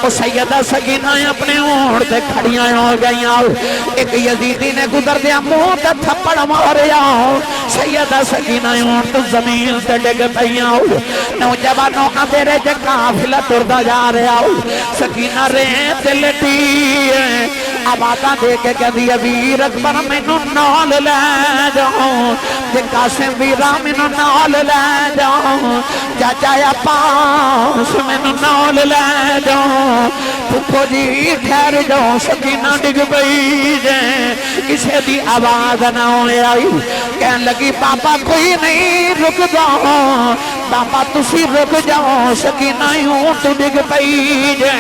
وہ سیدہ سکینہ اپنے اونٹ تے کھڑیاں ہو گئیاں ایک یزیدی نے گزر دیا منہ تے تھپڑ ماریا سیدہ سکینہ اونٹ زمین تے ڈگ پئیاں نوجوانوں اندھیرے چ قافلہ ٹردا جا رہا سکینہ ریت تے لٹی آوازاں دے کے کہندی ویر اکبر مینوں نال لے جاؤ تے قاسم ویرا مینوں نال لے جاؤ چاچا عباس مینوں نال لے جاؤ پھپھو جی ٹھہر جاؤ سکینہ ڈگ پئی جے کسے دی آواز نہ آئی کہن لگی بابا کوئی نہیں رک جاؤ بابا تسی رک جاؤ سکینہ اونٹ ڈگ پئی جے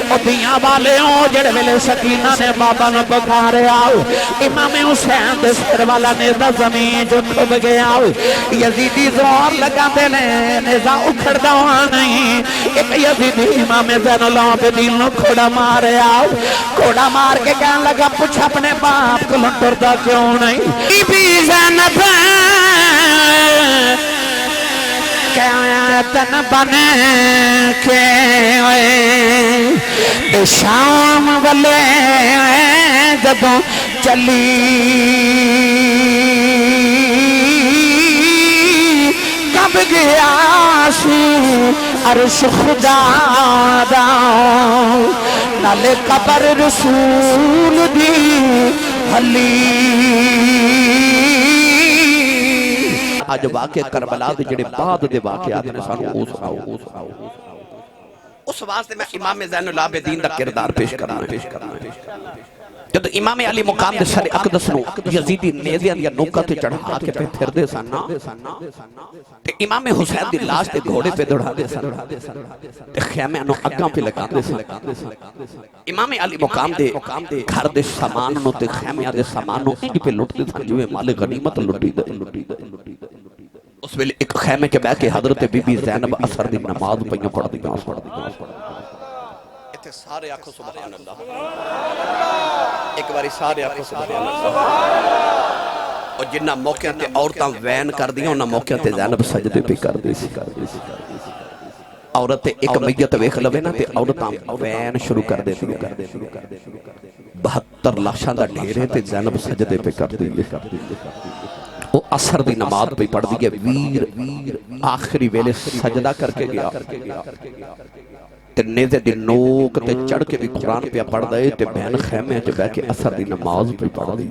او دیاں والے ہو جڑے ویلے سکینہ نے بابا نو پکاریا امام حسین دے سر والا نیزہ زمین جو کھب گیا یزیدی زور لگا دے نیزہ اکھڑدا نہیں ایک یزیدی امام زین العابدین نو کھوڑا ماریا کھوڑا مار کے کہنے لگا پوچھ اپنے باپ کو ٹردا کیوں نہیں بی بی زینب تن بنے کے شام والے جدوں چلی کب گیا سی عرش خدا دا نالے قبر رسول دی حلی آج واقع کربلا دے جڑے بعد دے واقعات نے سانو او سناؤ اس واسطے میں امام زین العابدین دا کردار پیش کرنا جب امام علی مقام دے سر اقدس نو یزیدی نیزیاں دیا نوکہ تے چڑھا کے پھر دے سننا تے امام حسین دی لاش تے گھوڑے پہ دوڑا دے سننا تے خیمے انو اگاں پہ لگا دے سننا امام علی مقام دے گھر دے سامان نو تے خیمے دے سامان نو انج پہ لٹ دے سن جو مال غنیمت لٹی دے اس ویلے ایک خیمے کے بہ کے حضرت بی بی زینب اثر دی نماز پہیاں پڑھ دی اتھے سارے آنکھوں سبحان اللہ ایک باری سارے آنکھوں سبحان اللہ اور جنہ موقع تے عورتاں وین کر دیا انہا موقع تے زینب سجدے پہ کر دی عورت ایک میت ویکھ لوے نا تے عورتاں وین شروع کر دے 72 لاشاں دا ڈھیرے تے زینب سجدے پہ کر دی وہ اثر دی نماز پہ پڑھ دی ویر آخری ویلے سجدہ کر کے گیا تے نیزے دی نوک تے چڑھ کے بھی قرآن پہ پڑھ دے تے بہن خیمے چ بہ کے اثر دی نماز پہ پڑھ دی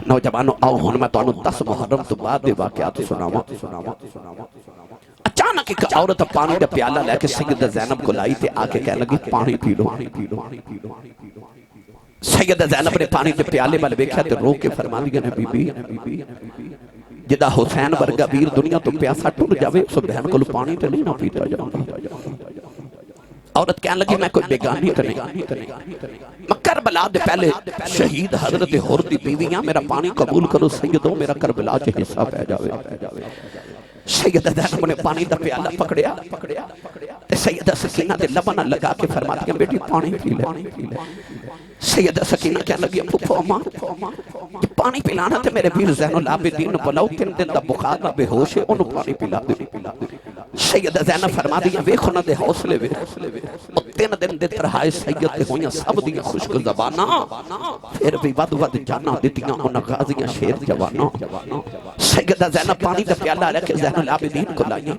نوجوانو آؤ ہن میں تانوں 10 محرم تو بعد دے واقعات سناواں اچانک ایک عورت پانی دا پیالہ لے کے سیدہ زینب کو لائی تے آ کے کہنے لگی پانی پی لو سیدہ زینب نے پانی دے پیالے والے ویکھیا تے رو کے فرما دیا نے بی بی جدا حسین ورگا ویر دنیا تو پیاسا ٹر جاوے اس بہن کو پانی تے نہیں نہ پیتا جاؤں عورت کہنے لگی میں کوئی بیگانی تے نہیں میں کربلا دے پہلے شہید حضرت حر دی بیویاں میرا پانی قبول کرو سیدوں میرا کربلا چ حصہ پہ جاوے سیدہ زینب نے پانی دا پیالہ پکڑیا تے سیدہ سکینہ دے لباں لگا کے فرماتی ہیں بیٹی پانی پی لے سیدہ سکینہ کہنے لگی پھپھو اماں پانی پلانا تے میرے ویر زین العابدین بلاؤ 3 دن دا بخار نہ بے ہوش ہے انہوں پانی پلا دے سیدہ زینب فرما دیا ویکھو نہ دے حوصلے وے 3 دن دے ترہائے سید تے ہویاں سب دیاں خشک زباناں پھر بھی ود جانا دتیاں انہاں غازیاں شیر جواناں سیدہ زینب پانی دا پیالہ لے کے زین العابدین کو لائیاں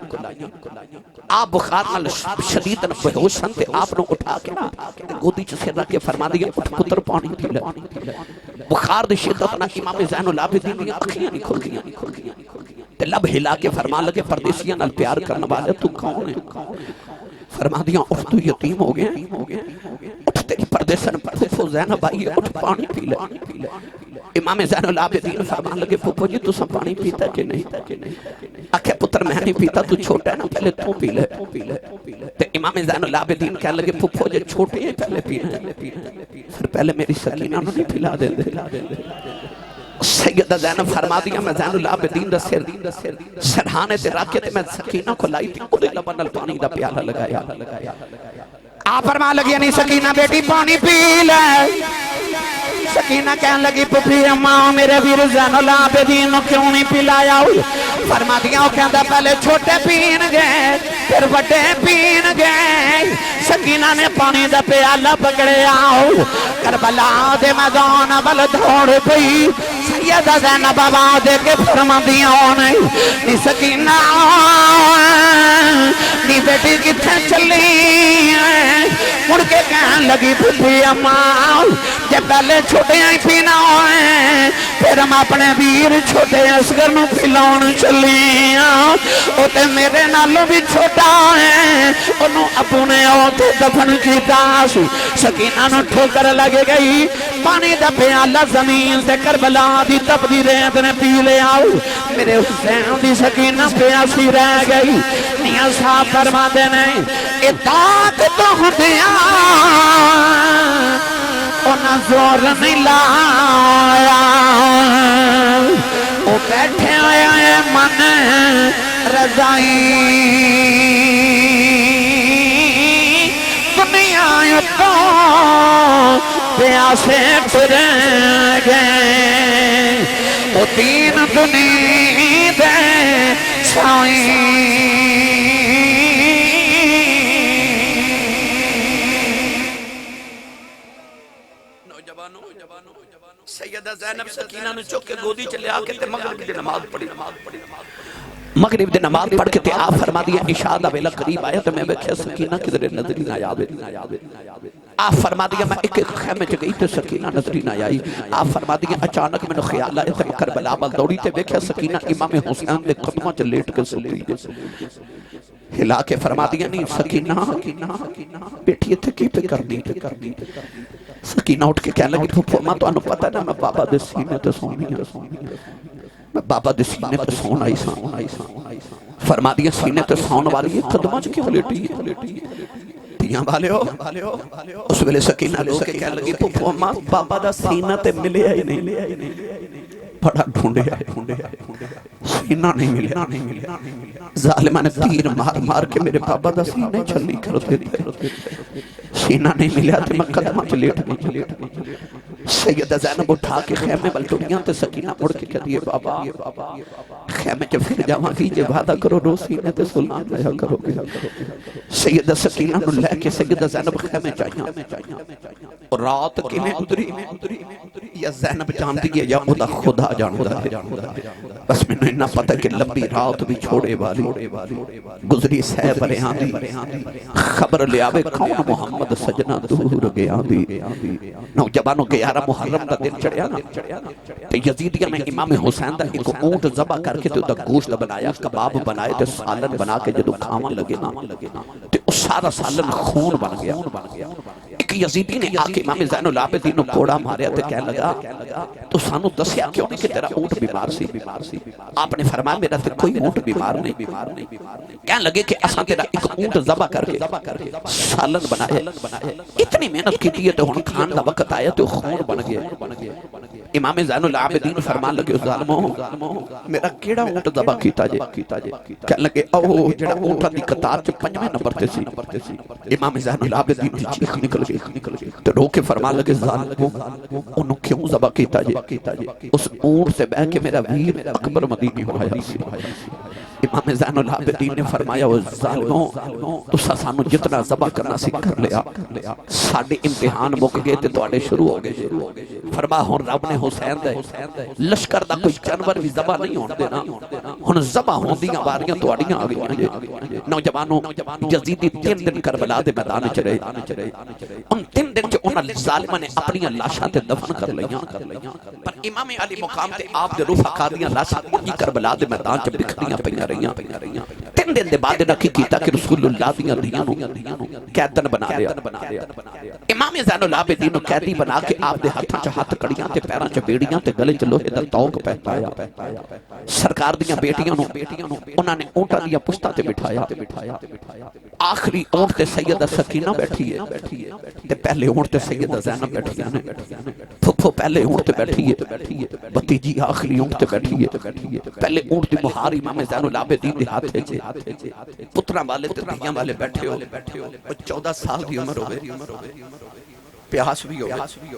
آپ بخار نال شدید بے ہوش سن تے آپ نو اٹھا کے نا گودی چ سر رکھ کے فرما دیا اٹھ پتر پانی پی لے بخار دی شدت نہ امام زین العابدین دی اکھیاں نہیں کھل گئیاں تے لب ہلا کے فرما لگے پردیسیاں نال پیار کرنے والے تو کون ہے فرما دیا اٹھ تو یتیم ہو گئے اٹھ تیری پردیسن پھپھو زینب آئی ہے اٹھ پانی پی لے امام زین العابدین فرمان لگے پھپھو جی تو سب پانی پیتا کہ نہیں آکھے پتر میں نہیں پیتا تو چھوٹا ہے نا پہلے تو پی لے تے امام زین العابدین کہنے لگے پھپھو جی چھوٹے ہیں پہلے پینا پھر پہلے میری سکینہ نو نہیں پلا دے سیدہ زینب فرما دیا میں زین العابدین دا سرحانے تے راکے تے میں سکینہ کو لائی تھی خود لبن پانی دا پیالہ لگایا آپ فرما لگیا نہیں سکینہ بیٹی پانی پی لے سکینہ کہنے لگی پپی اما میرے ویر زین العابدین کیوں نہیں پلایا فرما دیا وہ کہندا پہلے چھوٹے پین گئے پھر بڑے پین گئے سکینہ نے پانی دا پیالہ پکڑے آؤ کربلا دے میدان ول دوڑ پئی سیدہ زینب آواز دے کے فرما دیا نی سکینہ نی بیٹی کتھے چلی مڑ کے کہنے لگی پھپھی اماں جب پہلے چھوٹے ہی پینا ہوئے پھر ہم اپنے ویر چھوٹے اصغر نو پھلاؤن چلی او تے میرے نالوں بھی چھوٹا ہے انہوں اپنے اوتے دفن کی تاس سکینہ نو ٹھوکر لگے گئی پانی دا پیالہ زمین سے کربلا دی تپدی ریت نے پی لے آؤ میرے حسین دی سکینہ پیاسی رہ گئی نیاں صاحب فرما دینے اطاعت تو ہدیاں انہاں زور نہیں لایا وہ بیٹھے ہوئے من رضائی دنیا تو پیاسے پھر گئے وہ تین دنیا دے سائیں سیدہ زینب سکینہ نے چوک کے گودی چلے آکے تے مغرب دی نماز پڑھی مغرب دی نماز پڑھ کے تے آپ فرما دیا عشاء دا ویلا قریب آیا تو میں بیکھیا سکینہ کدھر نظری نہ آوے آپ فرما دیا میں ایک خیمے چ گئی تے سکینہ نظری نہ آئی آپ فرما دیا اچانک میں نے خیال آیا تے کربلا ول دوڑی تے بیکھیا سکینہ امام حسین دے قدماں چ لیٹ کے سو گئی ہلا کے فرما دیا نہیں سکینہ بیٹھی تے کی پہ کرنی سکینہ اٹھ کے کہنے لگی پھوپھو ماں تو انہوں پتہ نا میں بابا دے سینے تے سونی میں بابا دے سینے تے سون آئی سان فرما دیا سینے تے سون والی یہ قدمہ چکے لیٹی ہے تیاں بالے ہو اس ویلے سکینہ لو کے کہنے لگی پھوپھو ماں بابا دا سینہ تے ملے آئی نہیں بڑا ڈھونڈے آئے سینہ نہیں ملے ظالمہ نے تیر مار کے میرے بابا دا سینہ چھلی کر دے سینہ نہیں ملیا تو میں قدمہ چ لیٹ گئی سیدہ زینب اٹھا کے خیمے بلٹوڑیاں تے سکینہ مڑ کے کہہ دیئے بابا خیمے چ پھر جاواں کیجئے وعدہ کرو رو سینے تے سلام لیا کرو سیدہ سکینہ نو لے کے سیدہ زینب خیمے چاہیاں اور رات کی میں گزری یا زینب جان دیئے یا خدا جانتا ہے بس میں نے انہا پتہ کہ لمبی رات بھی چھوڑے والی گزری سہ برے آدھی خبر لے آوے کون محمد سجنہ دور گیا دی نوجوانوں کے 11 محرم دا دن چڑھیا نا تو یزیدیہ میں امام حسین دا ایک اونٹ ذبح کر کے تو دا گوشت بنایا کباب بنائے تو سالن بنا کے جدو کھاون لگے نا تو اس سارا سالن خون بن گیا ایک یزیدی نے آکے امام زین العابدین نے کوڑا ماریا تو کہنے لگا تو سانو دسیا کیوں نہیں کہ تیرا اونٹ بیمار سی آپ نے فرمایا میرا تو کوئی اونٹ بیمار نہیں کہنے لگے کہ اساں تیرا ایک اونٹ ذبح کر کے سالن بنائے اتنی محنت کی تھی تو ہن کھان دا وقت آیا تو خون بن گیا امام زین العابدین فرمان لگے ظالموں میرا کیڑا اونٹ ذبح کیتا جے کہنے لگے او جڑا اونٹاں دی قطار چ 5ویں نمبر تے سی امام زین العابدین دی چیخ نکل گئی تو رو کے فرمان لگے ظالموں انہوں کیوں ذبح کیتا جے اس اونٹ سے بہ کے میرا ویر اکبر مدینی ہویا سی امام زین العابدین نے فرمایا وہ ظالموں تو سانو جتنا ذبح کرنا سی کر لیا ساڑھے امتحان مک گئے تے توڑے شروع ہو گئے فرما ہون رب نے حسین دے لشکر دا کوئی جانور بھی ذبح نہیں ہون دینا ہون ذبح ہون دیاں باریاں توڑیاں آگئیاں نوجوانوں یزیدی 3 دن کربلا دے میدان چ رہے ان 3 دن چ انہاں ظالماں نے اپنی لاشاں تے دفن کر لیاں پر امام علی مقام تے آپ دے رفقا دیاں لاشاں وہی کربلا دے میدان چ بکھریاں پئیاں رہیاں 3 دن دے بعد نہ کی کیتا کہ رسول اللہ دیاں دیاں قیدن بنا لیا امام زین العابدین نو قیدی بنا کے آپ دے ہاتھاں چ ہاتھ کڑیاں تے پیراں چ بیڑیاں تے گلے چ لوہے دا توق پہنایا سرکار دیاں بیٹیاں نو انہاں نے اونٹاں دیاں پشتاں تے بٹھایا آخری اونٹ تے سیدہ سکینہ بیٹھی ہے تے پہلے اونٹ تے سیدہ زینب بیٹھی ہے پھپھو پہلے اونٹ تے بیٹھی ہے بھتیجی آخری اونٹ تے بیٹھی ہے پہلے اونٹ دی مہار امام زین العابدین دے ہاتھے چ پتراں والے تے دھیاں والے بیٹھے ہو 14 سال دی عمر ہوئے پیاس بھی ہوگی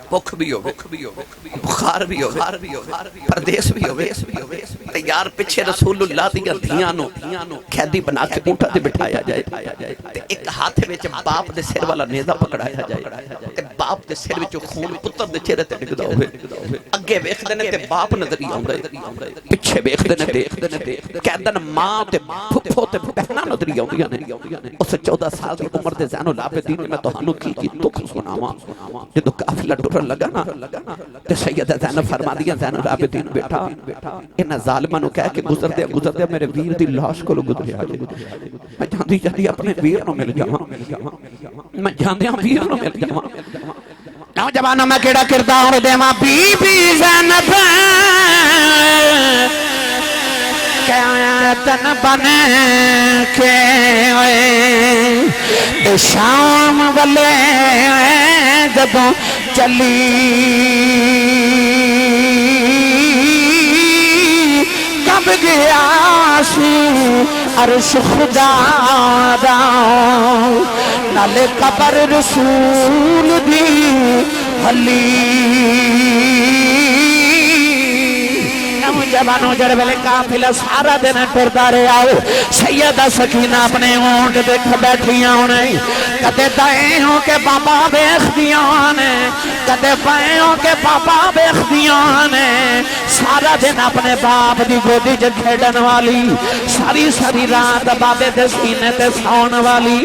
بھوک بھی ہوگی بخار بھی ہوگی پردیس بھی ہوگی یار پچھے رسول اللہ دیا دھیاں نو قیدی بنا کے اونٹا دے بٹھایا جائے ایک ہاتھ میں باپ دے سر والا نیزہ پکڑایا جائے باپ دے سر میں خون پتر دے چہرے تے ڈگدا ہوئے اگے ویکھ دینے تے باپ نظر ہی آؤں رہے پچھے ویکھ دینے تے قیدن ماں تے پھپھو تے بہنا نظر ہی آؤں نے اس 14 سال کی عمر دے زین العابدین میں توہانو کی دکھ سناواں جدو قافلہ ٹرن لگا نا تے سیدہ زینب فرما دیا زین العابدین بیٹا انہا ظالمہ نو کہہ کہ گزر دیا میرے ویر دی لاش کو لو گزریا جائے میں جاندی جاندی اپنے ویر نو مل جاواں میں جاندی ویر نو مل جاواں نوجوانوں میں کیڑا کردار دیواں بی بی زینب قیادن بنے کے شام والے جدوں چلی کب گیا سی عرش خدا دا نالے قبر رسول دی حلی جوانوں جڑ ویلے قافلہ سارا دن ٹردا رہیا سیدہ سکینہ اپنے اونٹ دیکھ بیٹھیاں نے کدے دائیں ہو کے بابا ویکھدیاں نے کدے بائیں ہو کے بابا ویکھدیاں نے سارا دن اپنے باپ دی گودی وچ کھیڈن والی ساری ساری رات بابے دے سینے تے سون والی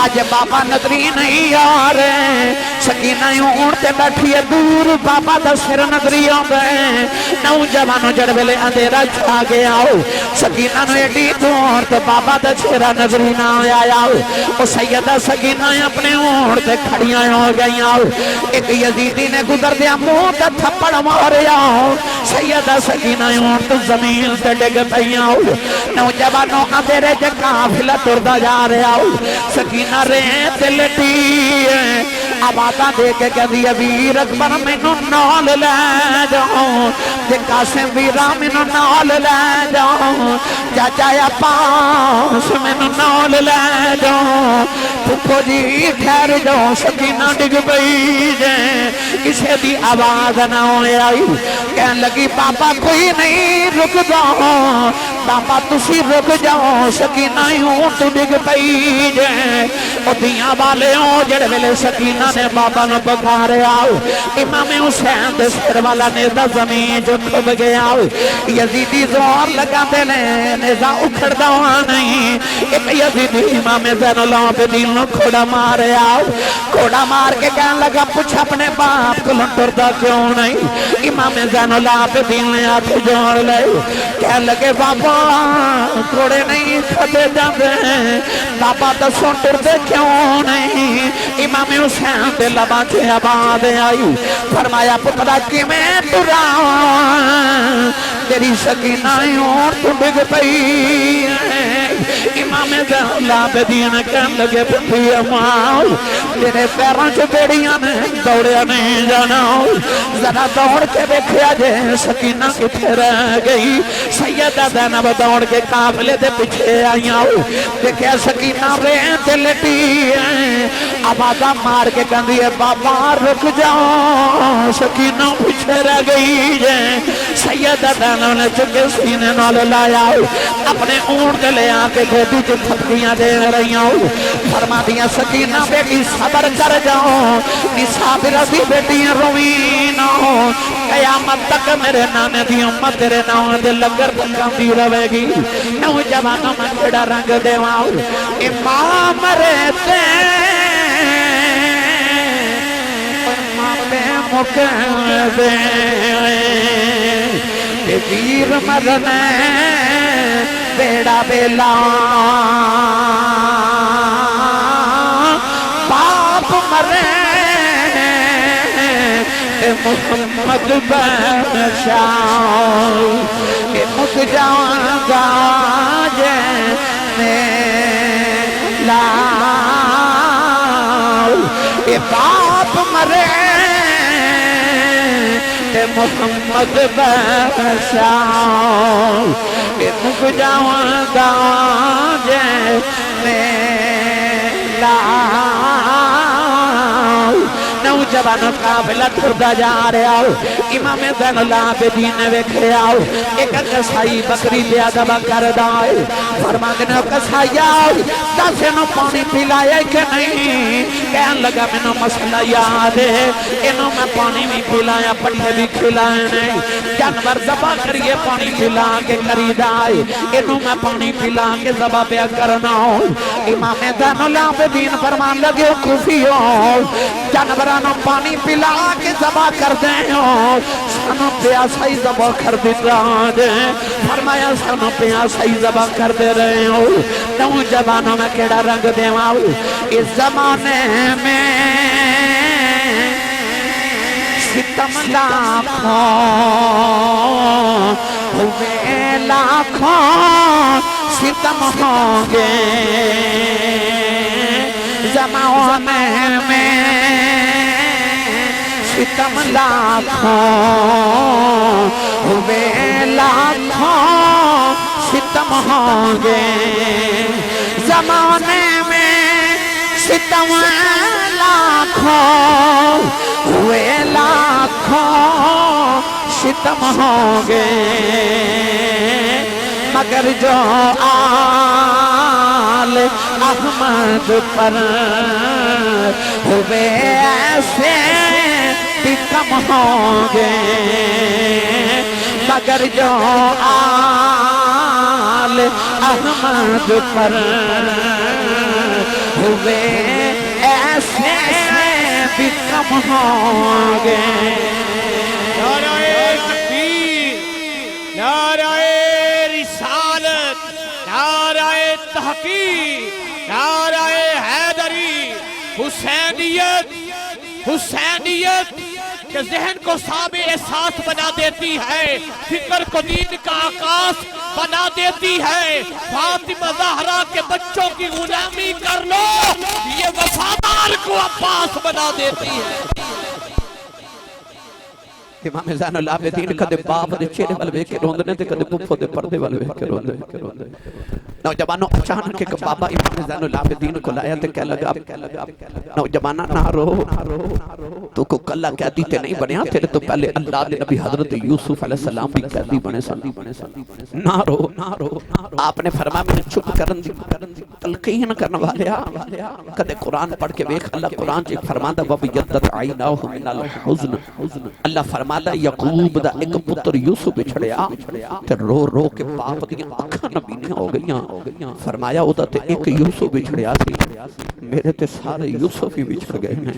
اج بابا نظری نہیں آ رہے سکینہ اونٹ تے بیٹھی ہے دور بابا دا سر نظری آندا ہے نوجوانوں جڑ ویلے اندھیرا چھا گیا سکینہ نو ایڈی دور تو بابا دا چہرہ نظری نہ آیا او سیدہ سکینہ اپنے اونٹ تے کھڑیاں ہو گئیاں ایک یزیدی نے گزر دیا منہ تے تھپڑ ماریا سیدہ سکینہ اونٹ زمین تے ڈگ پئیاں نوجوانوں اندھیرے تے قافلہ ٹردا جا رہا سکینہ ریت لٹی آوازاں دے کے کہندی ویر اکبر مینوں نال لے جاؤ تے قاسم ویرا مینوں نال لے جاؤ چاچا عباس مینوں نال لے جاؤ پھپھو جی ٹھہر جاؤ سکینہ ڈگ پئی جے کسے دی آواز نہ آئی کہن لگی بابا کوئی نہیں رک جاؤ بابا تسی رک جاؤ سکینہ اونٹ ڈگ پئی جے او دیاں والے ہو جڑ ویلے سکینہ نے بابا نو پکاریا امام حسین دے سر والا نیزہ زمین جو کھب گیا یزیدی زور لگا دے لے نیزہ اکھڑدا نہیں ایک یزیدی امام زین العابدین نو کھوڑا ماریا کھوڑا مار کے کہن لگا پوچھ اپنے باپ کو ٹردا کیوں نہیں امام زین العابدین نے ہاتھ جوڑ لے کہن لگے بابا کھوڑے نہیں کھدے جاندے بابا دسو ٹردے کیوں نہیں امام حسین دے لباں تے آواز آئی فرمایا پترا کیویں ٹراں تیری سکینہ اونٹ ڈگ پئی امام زین العابدین کہن لگے پتھی اماں تیرے پیراں چ بیڑیاں نے دوڑیا نہیں جانا ذرا دوڑ کے دیکھیا جے سکینہ کتھے رہ گئی سیدہ زینب دوڑ کے قافلے دے پیچھے آئیاں دیکھیا سکینہ ریت لٹی آوازاں مار کے کہندی ہے بابا رک جاؤ سکینہ پیچھے رہ گئی جے سیدہ زینب نے چکے سینے نال لایا اپنے اونٹ لے آ کے گودی چ تھپڑیاں دے رہیاں فرما دیا سکینہ بیٹی صبر کر جاؤ صابرہ دی بیٹی روی نہ قیامت تک میرے نانے دی امت تیرے نام دے لنگر پکاندی رہے گی نوجوانوں میں کیڑا رنگ دیواں امام رہتے مکدے ویر مرنے بیڑا بیلا باپ مرے محمد بشار مک جاؤں گا جے میلا باپ مرے محمد بشار مک جاؤں گا جے میلا نوجوان قافلہ ٹردا جا رہا امام زین العابدین نے ویکھیا ایک کسائی بکری دیا دبا کردا ہے فرماندے نے کسایا دس نو پانی پلایا کہ نہیں کہن لگا مینوں مسئلہ یاد ہے انہوں میں پانی بھی پلایا پٹھے بھی کھلائے نہیں جانور ذبح کریے پانی پلا کے کریدا ہے انہوں میں پانی پلا کے ذبح پیا کرنا امام زین العابدین فرمان لگے کوفیو جانورانوں پانی پلا کے ذبح کر دیں سانو پیاسا ہی ذبح کر دیتا ہے فرمایا سانو پیاسا ہی ذبح کر دے رہے ہو نوجوانوں میں کیڑا رنگ دیواں اس زمانے میں ستم لاکھوں ہوئے لاکھوں ستم ہوں گے زمانے میں ستم لاکھوں ہوئے لاکھوں ستم ہوں گے زمانے میں ستم لاکھوں ہوئے لاکھوں ستم ہوں گے مگر جو آل احمد پر ہوئے ایسے بھی کم ہوں گے مگر جو آل احمد پر ہوئے ایسے بھی کم ہوں گے نعرہ تکبیر نعرہ رسالت نعرہ تحقیق نعرہ حیدری حسینیت کہ ذہن کو صاحب احساس بنا دیتی ہے فکر کو دین کا آکاش بنا دیتی ہے فاطمہ زہرا کے بچوں کی غلامی کر لو یہ وفادار کو عباس بنا دیتی ہے امام زین العابدین کدے باپ دے چہرے والے ویکھ کے روندے نے تے کدے پھپھو دے پردے والے ویکھ کے روندے نوجوانوں اچانک ایک بابا امام زین العابدین کو لایا تے کہہ لگا نوجواناں نہ رو تو کو کلہ قیدی تے نہیں بنیا تیرے تو پہلے اللہ دے نبی حضرت یوسف علیہ السلام بھی قیدی بنے سن نہ رو آپ نے فرمایا میں چپ کرن دی تلقین کرنے والیا کدے قرآن پڑھ کے ویکھ اللہ قرآن چ فرماندا وَبِيَضَّتْ عَيْنَاهُ مِنَ الْحُزْنِ اللہ فرماتا یعقوب دا ایک پتر یوسف بچھڑیا تے رو رو کے باپ دیاں اکھاں نبینے ہو گئیاں فرمایا او دا تے ایک یوسف بچھڑیا سی میرے تے سارے یوسف ہی بچھڑ گئے ہیں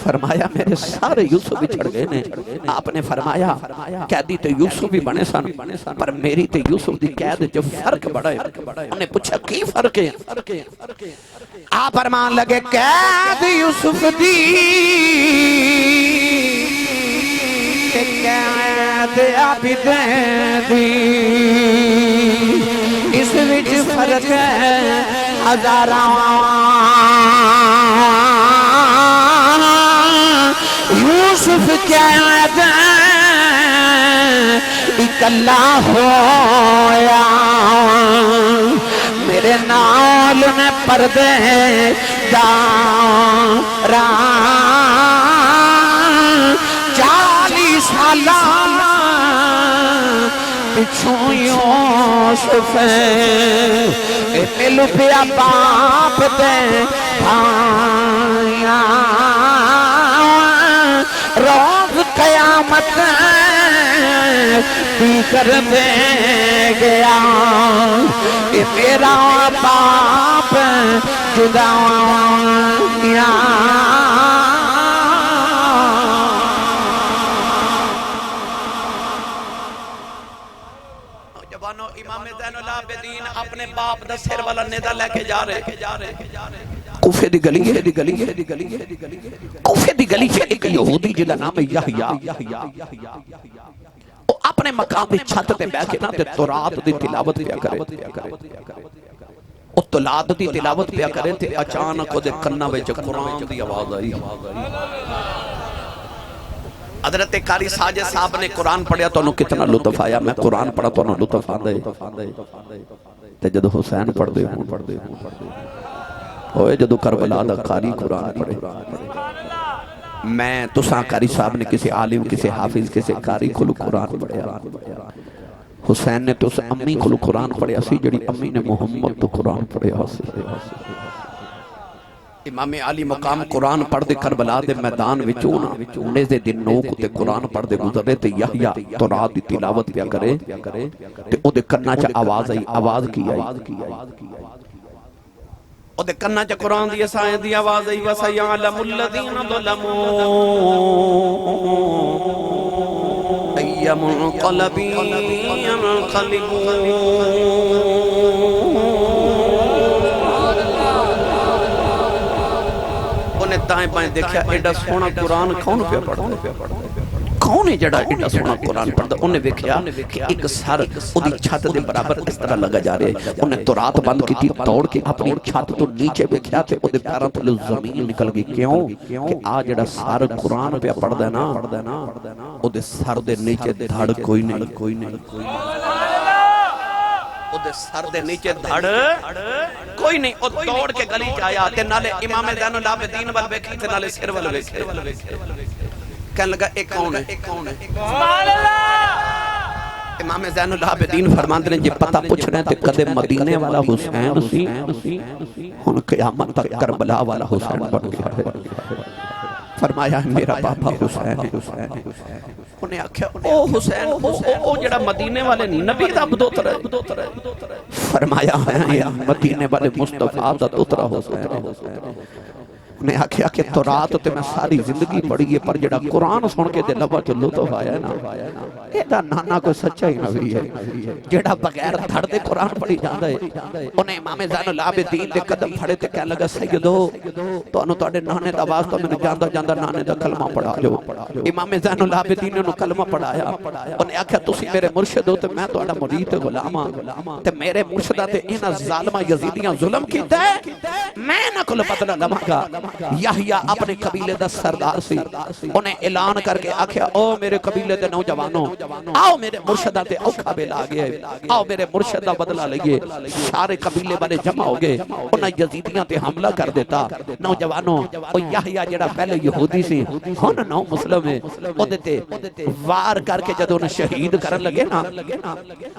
فرمایا میرے سارے یوسف بچھڑ گئے ہیں آپ نے فرمایا قیدی تے یوسف بھی بنے سن پر میری تے یوسف دی قید جو فرق بڑا ہے انہوں نے پوچھا کی فرق ہے آپ فرمان لگے قید یوسف دی قید عابدین دی اس وچ فرق ہے ہزاراں یوسف قید اکلا ہویا میرے نال میں پردے داراں 40 سالہ پچھوں یوسف مل پیا باپ دے بھائیاں روز قیامت بھی کر دے گیا میرا باپ جدائیاں امام زین العابدین اپنے باپ دا سر والا نیزہ لے کے جا رہے کوفے دی گلی کوفے دی گلی سے ایک یہودی جدا نام یحییٰ وہ اپنے مقام دی چھت تے بیٹھ کے نا تے تورات دی تلاوت پیا کرے وہ تورات دی تلاوت پیا کرے تے اچانک دے کنا وچ قرآن دی آواز آئی حضرت قاری ساجد صاحب نے قرآن پڑھیا تو انہوں کتنا لطف آیا میں قرآن پڑھا تو انہوں لطف آدھے تے جدو حسین پڑھ دے ہوئے جدو کربلا دا قاری قرآن پڑھے میں تساں قاری صاحب نے کسی عالم کسی حافظ کسی قاری کو قرآن پڑھیا حسین نے تو اس امی کو قرآن پڑھیا سی جڑی امی نے محمد تو قرآن پڑھیا سی امام علی مقام قرآن پڑھ دے کربلا دے میدان وچونا انہیں دے دن نوک تے قرآن پڑھ دے گزرے تے یحییٰ تو رات دی تلاوت پیا کرے تے او دے کننا چا آواز آئی آواز کی آئی او دے کننا چا قرآن دی سائیں دی آواز آئی وَسَيَعْلَمُ الَّذِينَ ظَلَمُوا أَيَّ مُنْقَلَبٍ انہیں دائیں بائیں دیکھا ایڈا سونا قرآن کون پہ پڑھا کون ہے جڑا ایڈا سونا قرآن پڑھا انہیں دیکھا کہ ایک سر ادھی چھت دے برابر اس طرح لگا جا رہے انہیں تو رات بند کی تھی توڑ کے اپنی چھت تو نیچے دیکھا تھے ادھے پیارا تھے زمین نکل گئی کیوں کہ آج جڑا سر قرآن پہ پڑھ دینا ادھے سر دے نیچے دھڑ کوئی نہیں ادھے سر دے نیچے دھڑ کوئی نہیں او توڑ کے گلی جایا تے نالے امام زین العابدین وال بیکھی تے نالے سر وال بیکھی کہنے لگا ایک کون ہے سبحان اللہ امام زین العابدین فرماندے نے جے پتہ پوچھ رہے تے کدے مدینے والا حسین سی ہن قیامت تک کربلا والا حسین بن گیا ہے فرمایا میرا باپا حسین انہیں آکھیا او حسین او جڑا مدینے والے نہیں نبی دا بدوتر ہے فرمایا ہے مدینے والے مصطفیٰ دا دوترا حسین انہیں آکھیا کہ تو رات تے میں ساری زندگی پڑھی ہے پر جڑا قرآن سن کے دے لبا چ لطف آیا نا ایڈا نانا کوئی سچا ہی نبی ہے جڑا بغیر دھڑ دے قرآن پڑھی جاندا ہے انہیں امام زین العابدین دے قدم پھڑے تے کہنے لگا سیدو تانوں تواڈے نانے دا واسطہ میں جاندا جاندا نانے دا کلمہ پڑھا جو امام زین العابدین نے کلمہ پڑھایا انہیں آکھیا تسی میرے مرشد ہو تے میں تہاڈا مرید تے غلام ہاں تے میرے مرشداں تے انہاں ظالمہ یزیدیاں ظلم کیتا ہے میں نہ کول بدلہ لواں گا یحییٰ اپنے قبیلے دا سردار سی انہیں اعلان کر کے آکھیا او میرے قبیلے دے نوجوانوں آؤ میرے مرشدہ تے اوکھا بے لاگئے آؤ میرے مرشدہ بدلہ لئیے سارے قبیلے والے جمع ہو گئے انہیں یزیدیاں تے حملہ کر دیتا نوجوانوں او یحییٰ جڑا پہلے یہودی سی ہن نو مسلم ہے او دیتے وار کر کے جدو انہیں شہید کرن لگے نا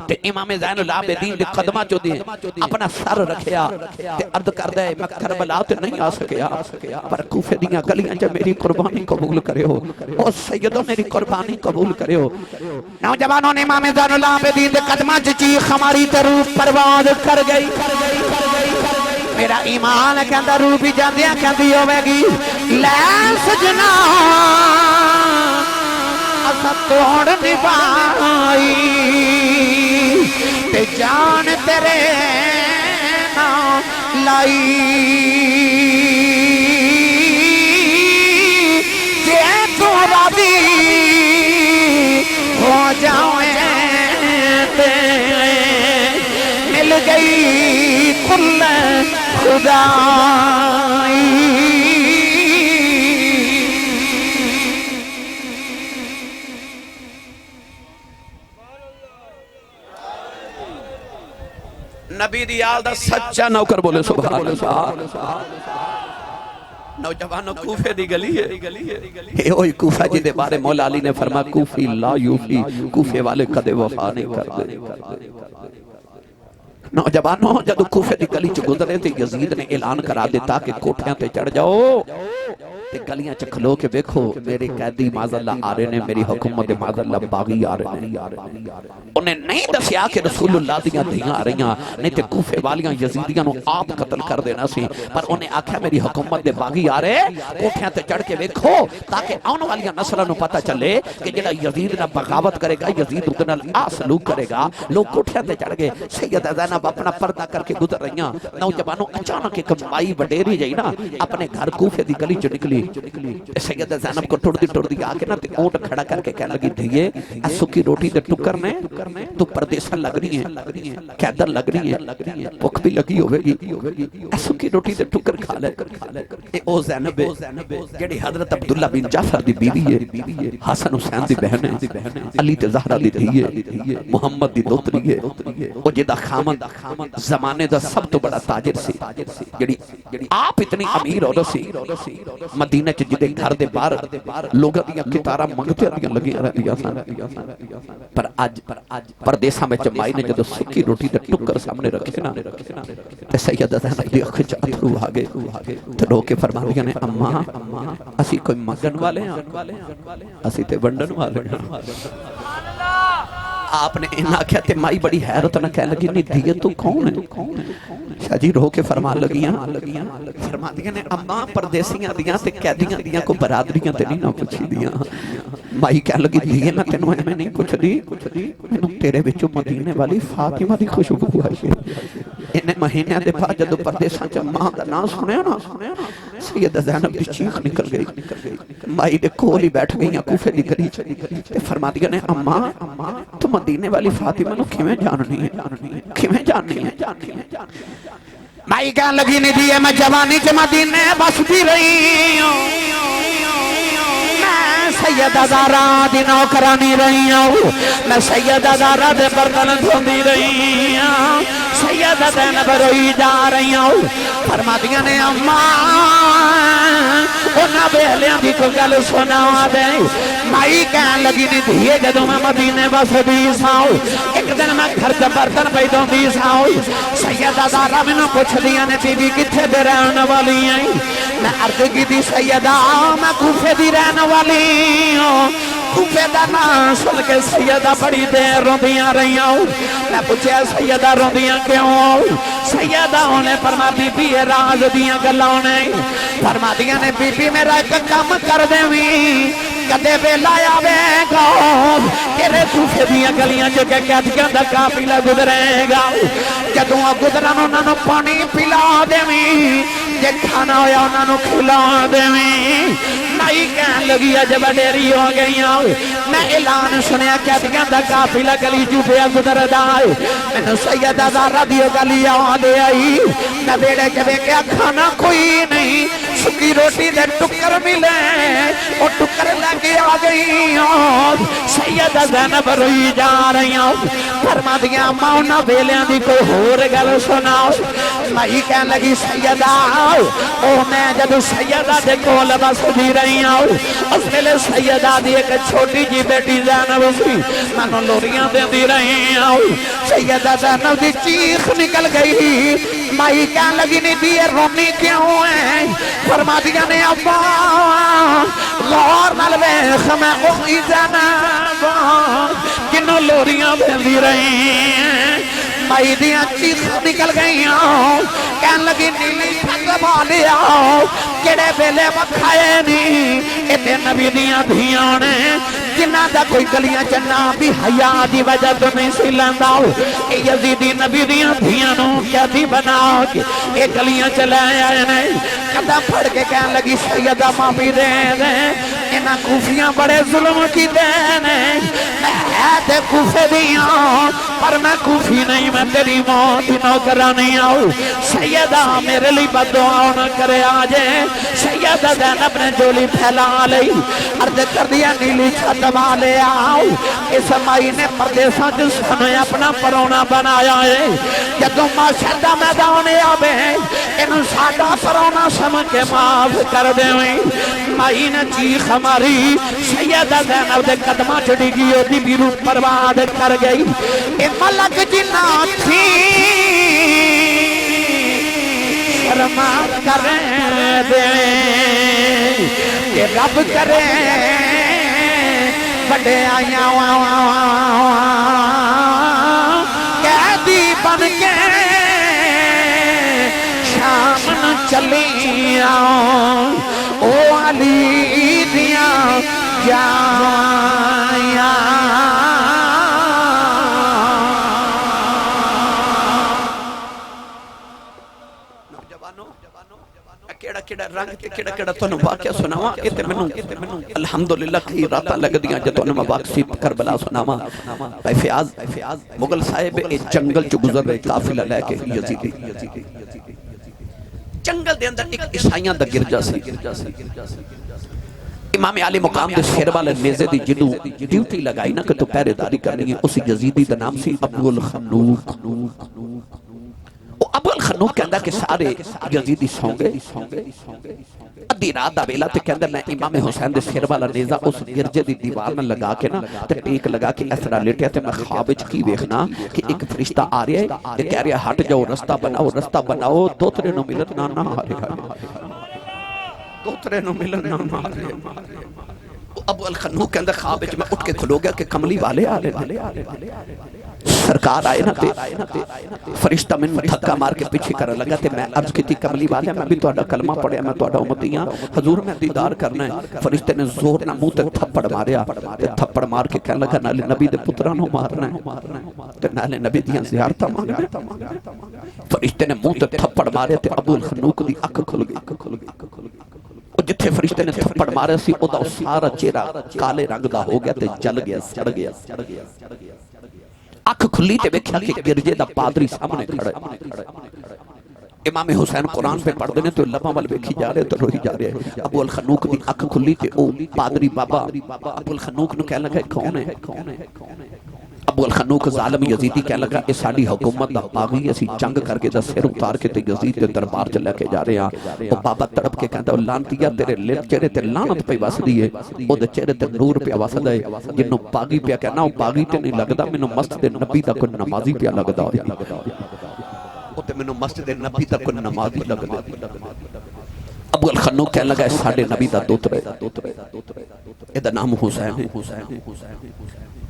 تے امام زین العابدین دے قدمہ چو دے اپنا سر رکھیا تے عرض کر دے میں کربلا تے نہیں آ سکیا پر کوفے دیاں گلیاں جا میری قربانی قبول کرے ہو او سیدوں میری قربانی قبول کرے ہو نوجوانوں نے امام زین العابدین دے قدمہ چیخ ہماری تے روح پرواز کر گئی میرا ایمان ہے کہ اندر روح بھی جاندیاں کہندی ہوئے گی لے سجنا اسا توڑ نبائی تے جان تیرے نام لائی ہو جاؤیں مل گئی کل خدائی نبی دی آل دا سچا نوکر بولے سبحان اللہ نوجوانوں کوفے دی گلی ہے اے ہوئی کوفہ جی دے بارے مولا علی نے فرما کوفی لا یوفی کوفے والے قدے وفا نہیں کر دے نوجوانوں جدو کوفے دی گلی چ گزرے تے یزید نے اعلان کرا دیتا کہ کوٹھیاں تے چڑھ جاؤ تے گلیاں چ کھلو کے دیکھو میرے قیدی معاذ اللہ آ رہے نے میری حکومت معاذ اللہ باغی آ رہے ہیں انہیں نہیں دسیا کہ رسول اللہ دیاں دیاں آ رہیاں نہیں تے کوفے والیاں یزیدیاں نو آپ قتل کر دینا سی پر انہیں آکھیا میری حکومت دے باغی آ رہے کوٹھیاں تے چڑھ کے دیکھو تاکہ آن والیاں نسلاں نو پتہ چلے کہ جڑا یزید نہ بغاوت کرے گا یزید اودے نال آ سلوک کرے گا لوگ کوٹھیاں تے چڑھ گئے سیدہ زینب اپنا پردہ کر کے گزر رہیاں نوجوانوں اچانک ایک مائی وڈیری جائی نا اپنے گھر کوفے دی گلی چ نکلی سیدہ زینب کو ٹھڑ دی آکے نا تے اونٹ کھڑا کر کے کہنے لگی دھیے ایسو کی روٹی دے ٹکر نے تو پردیسہ لگ رہی ہیں قیدر لگ رہی ہیں بھوک بھی لگی ہوئے گی ایسو کی روٹی دے ٹکر کھا لے اے او زینب ہے جڑی حضرت عبداللہ بن جعفر دی بیوی ہے حسن حسین دی بہن ہے علی تے زہرہ دی دھی ہے محمد دی دوتری ہے او جدا خامن زمانے دا سب تو بڑا تاجر سی جڑی آپ اتنی امیر عورت سی مدینے چ جدے گھر دے باہر لوگاں دیاں قطاراں منگتیاں دیاں لگیاں رہندیاں سن پر اج پردیساں وچ مائی نے جدوں سکی روٹی دے ٹکر سامنے رکھے نا تے سیدہ زینب دی اکھ وچ اتھرو آ گئے تے رو کے فرماندیاں نے اماں اسی کوئی منگن والے ہاں اسی تے ونڈن والے ہاں آپ نے انہاں آکھیا تے مائی بڑی حیرت نہ کہہ لگی نہیں دیئے تو کون ہے شاہ جی رو کے فرمان لگیاں فرماندیاں نے اماں پردیسیاں دیاں تے قیدیاں دیاں کو برادریاں تے نہیں نہ پوچھی دیاں مائی کہہ لگی دیئے نہ تینوں میں نہیں پوچھ دی میں تیرے وچوں مدینے والی فاطمہ دی خوشبو آئی انہیں مہینے دے بعد جدو پردیساں چا ماں دا نام سنیا نا سیدہ زینب دی چیخ نکل گئی مائی دے کول ہی بیٹھ گئیاں کوفے دی گلی تے فرما دیا نے اماں تو مدینے والی فاطمہ نو کھویں جاننی ہے مائی کہن لگی نہیں دیئے میں جوانی چ مدینے بستی رہی ہوں میں سیدہ زہرا دی نوکرانی رہی ہوں میں سیدہ زہرا دے برتن دھوندی رہی ہوں سیدہ زینب روئی جا رہی ہوں فرما دیا نے اماں انہاں بیلیاں دی کو گل سنا دے مائی کہن لگی نہیں دیئے جدوں میں مدینے بس دی ساؤ ایک دن میں گھر دے برتن پیدوں دی ساؤ سیدہ زہرا میں نو پوچھ دیا نے بی بی کتھے دے رہن والی ہیں میں عرض کی دی سیدہ میں کوفے دی رہن والی ہوں کوفے دا نام سن کے سیدہ بڑی دیر روندیاں رہی ہوں میں پوچھے سیدہ روندیاں کیوں سیدہ انہیں فرما بی بی راز دیاں گلاں نے فرما دیا نے بی بی میرا ایک کام کر دے وی کدے ویلا آوے گا تیرے کوفے دیاں گلیاں جو کہ قیدیاں دا قافلہ گزرے گا جدوں گزرن انہاں نو پانی پلا دیویں جے کھانا ہویا انہاں نو کھلا دیویں مائی کہن لگی عجب ڈیری ہو گئیاں میں اعلان سنیا قیدیاں دا قافلہ گلی چوں پیا گزردا مینوں سیدہ زہرا دی گلی یاد آئی میں بیڑے چ ویکھیا کھانا کوئی نہیں سکی روٹی دے ٹکر ملے او ٹکر لے کے آ گئی ہوں سیدہ زینب روئی جا رہی ہوں فرما دیا ماں انہاں ویلیاں دی کوئی ہور گل سناؤ مائی کہن لگی سیدہ او میں جدو سیدہ دے کول بس دی رہی ہوں اس ویلے سیدہ دی ایک چھوٹی جی بیٹی زینب سی مانو لوریاں دے دی رہی ہوں سیدہ زینب دی چیخ نکل گئی مائی کہن لگی نہیں دیئے رونی کیوں ہے فرما دیا نے ابا غور نلویخ میں اخی زینب کنو لوریاں دے رہی ہیں مائی دیاں چیخ نکل گئی ہوں کہن لگی نیلی چھت والیا کڑے بیلے بکھائے نہیں ایتے نبی دیاں دھیاں نے جنہ دا کوئی گلیاں چنا بھی حیاء دی وجہ تو نہیں سی لیندہ اے یزیدی نبی دیاں دھیاں نو کیا دی بنا کے اے گلیاں چلے آئے نہیں قدم پھڑ کے کہن لگی سیدہ ماں بھی دے دیں انہاں کوفیاں بڑے ظلم کی دینے میں ہے تے کوفے دیاں پر میں کوفی نہیں میں تیری موت نہ کرانی آؤ سیدہ میرے لی بدعا نہ کرے آجے سیدہ زینب نے جولی پھیلا لئی عرض کر دیا نیلی چھت والے آؤ اس مائی نے پردیساں جس ہمیں اپنا پرونا بنایا ہے جدوں معاشرہ میدان آوے انہوں ساڈا پرونا سمجھ کے معاف کر دیں مائی نے چیخ ہماری سیدہ زینب دے قدمہ چڑی گئی ہوتی بھی روح پرواد کر گئی اے ملک جنہ تھی شرما کریں دے کہ رب کریں بڑے آیاں قیدی بن کے شام نہ چلی آؤں او علی دیاں جائیاں کیڑا رنگ تے کیڑا تانوں واقعہ سناواں اے تے مینوں الحمدللہ کئی راتاں لگدیاں جے تانوں میں واقعی کربلا سناواں بھائی فیاض مغل صاحب اے جنگل چ گزر رہے قافلہ لے کے یزیدی جنگل دے اندر ایک عیسائیاں دا گرجا سی امام علی مقام دے شیر والے نیزے دی جدو ڈیوٹی لگائی نا کہ تو پہرے داری کرنی ہے اس یزیدی دا نام سی ابو الخنوق ابو الخنوق کہندا کہ سارے یزیدی سو گئے ادھی رات دا ویلا تے کہندا میں امام حسین دے سر والا نیزہ اس گرجے دی دیوار نال لگا کے نا تے ٹیک لگا کے اس طرح لیٹیا تے میں خواب وچ کی ویکھنا کہ ایک فرشتہ آ رہا ہے تے کہہ رہا ہٹ جاؤ رستہ بناؤ دوترے نو ملن نہ آ رہا دوترے نو ملن نہ آ رہا ابو الخنوق کہندا خواب وچ میں اٹھ کے کھلو گیا کہ کملی والے آ رہے سرکار آئے نا تے فرشتہ میں دھکا مار کے پیچھے کرنے لگا تے میں عرض کی تھی کملی والے میں بھی تہاڈا کلمہ پڑھیا میں تہاڈا امتی ہاں حضور میں دیدار کرنا ہے فرشتے نے زور نہ منہ تے تھپڑ ماریا تے تھپڑ مار کے کہنے لگا نالے نبی دے پتراں نو مارنا ہے تے نالے نبی دیاں زیارتاں مانگنا فرشتے نے منہ تے تھپڑ ماریا تے ابو الخنوق دی اکھ کھل گئی جتھے فرشتے نے تھپڑ ماریا سی او دا سارا چہرہ کالے رنگ دا ہو گیا تے جل گیا سڑ گیا اکھ کھلی تے ویکھیا کہ گرجے دا پادری سامنے کھڑا ہے امام حسین قرآن پہ پڑھ دینے تو لباں وال ویکھی جا رہے تو روئی جا رہے ابو الخنوق دی اکھ کھلی تے او پادری بابا ابو الخنوق نو کہنے لگا کون ہے ابو الخنوق ظالم یزیدی کہنے لگا اے ساڈی حکومت دا باغی اسی جنگ کر کے دا سر اتار کے تے یزید دے دربار چ لے کے جا رہے ہیں او بابا تڑپ کے کہندا لعنتیا تیرے چہرے تے لعنت پئی وسدی ہے او دے چہرے تے نور پیا وسدا ہے جنوں باغی پیا کہنا او باغی تے نہیں لگدا مینوں مسجد نبی دا کوئی نمازی پیا لگدا او تے مینوں مسجد نبی دا کوئی نمازی لگدا ابو الخنوق کہنے لگا ساڈے نبی دا دوتر ہے اے دا نام حسین ہے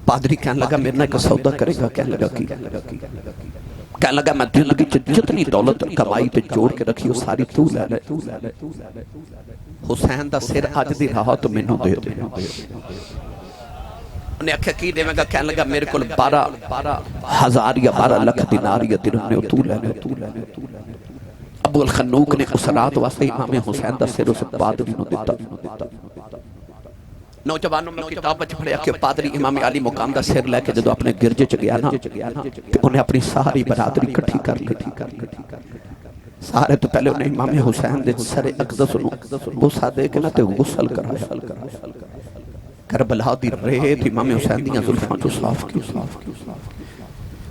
پادری کہنے لگا میرے نے ایک سودا کرے گا کہنے لگا کی کہنے لگا میں زندگی جتنی دولت کمائی تے جوڑ کے رکھی وہ ساری تو لے لے حسین دا سر اج دی راہ تو مینوں دے دے انہیں آکھیا کی دے گا کہنے لگا میرے کول 12,000 یا 12 لکھ دینار یا درہم نے تو لے لے ابو الخنوق نے اس رات واسطے امام حسین دا سر اس پادری نو دیتا نوجوانوں میں کتاب بچ پڑھیا کہ پادری امام علی مقام دا سر لے کے جدو اپنے گرجے چ گیا نا انہیں اپنی ساری برادری کٹھی کر لی سارے تو پہلے انہیں امام حسین دے سر اقدس نو غصہ دے کے نا تے غسل کرایا کربلا دی ریت امام حسین دیاں زلفاں تو صاف کی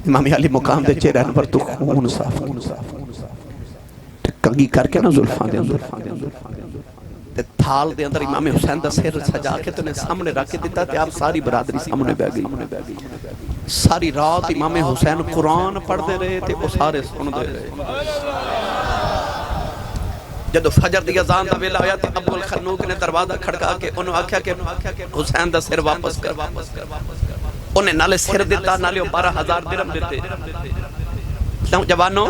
امام علی مقام دے چہرے انور تو خون صاف تے کنگھی کر کے نا زلفاں دے تے تھال دے اندر امام حسین دا سر سجا کے تو نے سامنے رکھ کے دیتا تے آپ ساری برادری سامنے بہ گئی ساری رات امام حسین قرآن پڑھ دے رہے تے وہ سارے سن دے رہے جدو فجر دی اذان دا ویلا ہویا تے ابو الخنوق نے دروازہ کھڑکا کے انہوں آکھیا کہ حسین دا سر واپس کر انہیں نالے سر دیتا نالے 12,000 درہم دیتے جوانوں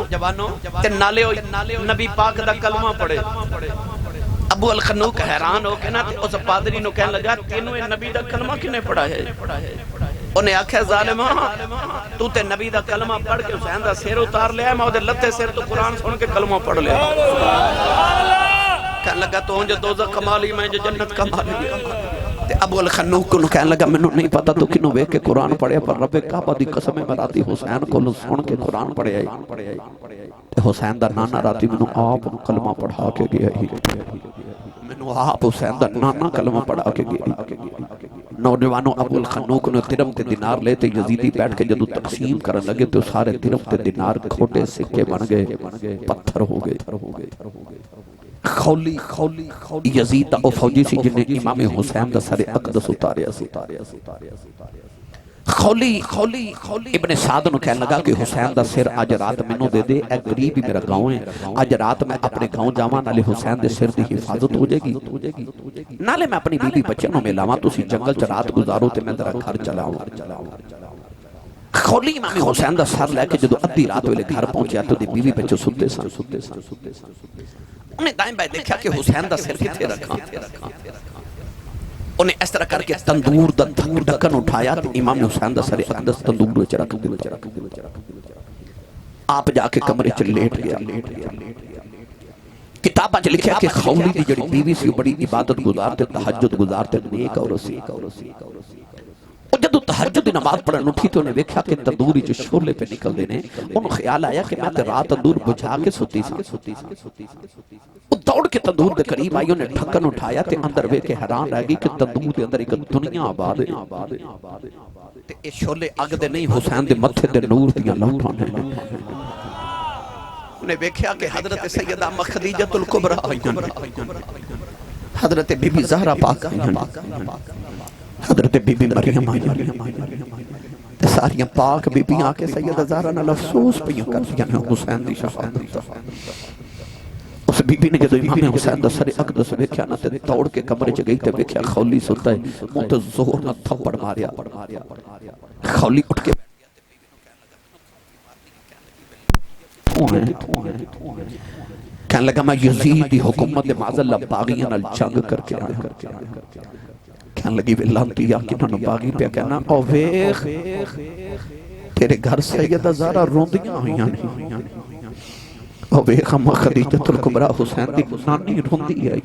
تے نالے نبی پاک دا کلمہ پڑھے ابو الخنوق حیران ہو کے نا اس پادری نو کہنے لگا تینوں نبی دا کلمہ کنے پڑھا ہے انہیں آکھیا ظالمہ تو تے نبی دا کلمہ پڑھ کے حسین دا سیر اتار لیا میں وہ دے لتے سیر تو قرآن سن کے کلمہ پڑھ لیا کہنے لگا تو انجھے دوزہ کمالی میں جو جنت کمالی تے ابو الخنوق کو کہنے لگا میں نہیں پتا تو کنوں بے کے قرآن پڑھے پر رب کعبہ دی قسم مراتی حسین کو سن کے قرآن پڑھے آئی تے حسین دا نانا راتی میں آپ کلمہ پڑھا کے گیا ہی میں آپ حسین دا نانا کلمہ پڑھا کے گیا نوجوانوں ابو الخنوق نے درہم تے دینار لے تے یزیدی بیٹھ کے جدو تقسیم کرن لگے تو سارے درہم تے دینار کھوٹے سکے بن گئے پتھر ہو گئے خولی یزید دا او فوجی سی جنہیں امام حسین دا سر اقدس اتاریا سی خولی ابن سعد نو کہنے لگا کہ حسین دا سر آج رات میں نو دے دے اے غریب ہی میرا گاؤں ہے آج رات میں اپنے گاؤں جاواں نالے حسین دے سر دی حفاظت ہو جائے گی نالے میں اپنی بیوی بچے نو ملاواں تسی جنگل چ رات گزارو تے میں ذرا گھر چلاؤں خولی امام حسین دا سر لے کے جدو ادھی رات ویلے گھر پہنچیا تو دی بیوی بچے ستے سن انہیں دائیں بائیں دیکھا کہ حسین دا سر کتے رکھا انہیں اس طرح کر کے تندور دا ڈھکن اٹھایا تو امام حسین دا سر اقدس تندور وچ رکھ دیا آپ جا کے کمرے چ لیٹ گیا کتاباں چ لکھیا کہ خولی دی جڑی بیوی سی بڑی عبادت گزارتے تہجد گزارتے نیک اور سی جدو تہجد دی نماز پڑھن اٹھی تو انہیں ویکھیا کہ تندور وچ شولے پہ نکل دینے انہوں خیال آیا کہ میں تے رات تندور بجھا کے ستی وہ دوڑ کے تندور دے قریب آئی انہیں ڈھکن اٹھایا تے اندر وے کے حیران رہ گئی کہ تندور دے اندر ایک دنیا آباد ہے تے اے شولے اگ دے نہیں حسین دے متھے دے نور دیاں لوٹاں ہیں انہیں دیکھا کہ حضرت سیدہ خدیجۃ الکبریٰ آئیں، حضرت بی بی زہرا پاک آئیں، حضرت بی بی مریم آئیں، ساریاں پاک بی بی آکے سیدہ زہرا نال افسوس پیوں کر دیا حسین دی شہادت۔ اس بی بی نے جدو امام حسین دا سر اقدس ویکھیا نہ تے دوڑ کے کمرے چ گئی تے ویکھیا خولی ستا ہے، منہ تے زور نہ تھپڑ ماریا۔ خولی اٹھ کے کہنے لگا میں یزید دی حکومت معاذاللہ باغیاں نال جنگ کر کے آیا۔ کہنے لگی وے لانتی آکے نہ باغی پہ کہنا او ویخ تیرے گھر سیدہ زہرا روندیاں ہوئیاں نہیں، او ویخ اما خدیجۃ الکبریٰ حسین دی نانی روندی ہے،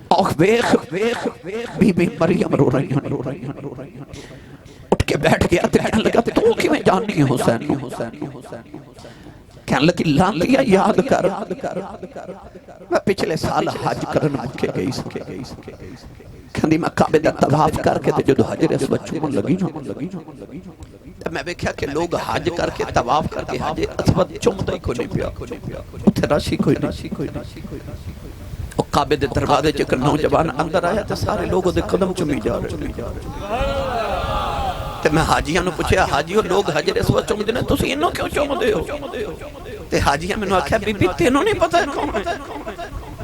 او ویخ بی بی مریم رو رہی ہیں۔ اٹھ کے بیٹھ گیا تے کہنے لگا تو کی میں جاننی ہے حسین نو؟ کہنے لگی لانتیا یاد کر میں پچھلے سال حج کرن مکے گئی سکے، کہندی میں کعبے دا طواف کر کے تے جدو حجر اسود چومن لگی نا میں دیکھا کہ لوگ حج کر کے طواف کر کے حجر اسود چومتا ہی کوئی نہیں پیا، اتھے راشی کوئی نہیں۔ وہ کعبے دے دروازے چ نوجوان اندر آیا تے سارے لوگ دے قدم چومی جا رہے، تے میں حاجیاں نو پوچھیا حاجیو لوگ حجر اسود چومدے نے تسی انہوں کیوں چومدے ہو؟ تے حاجیاں میں نے آکھیا بی بی تینوں نہیں پتہ ہے کون ہے؟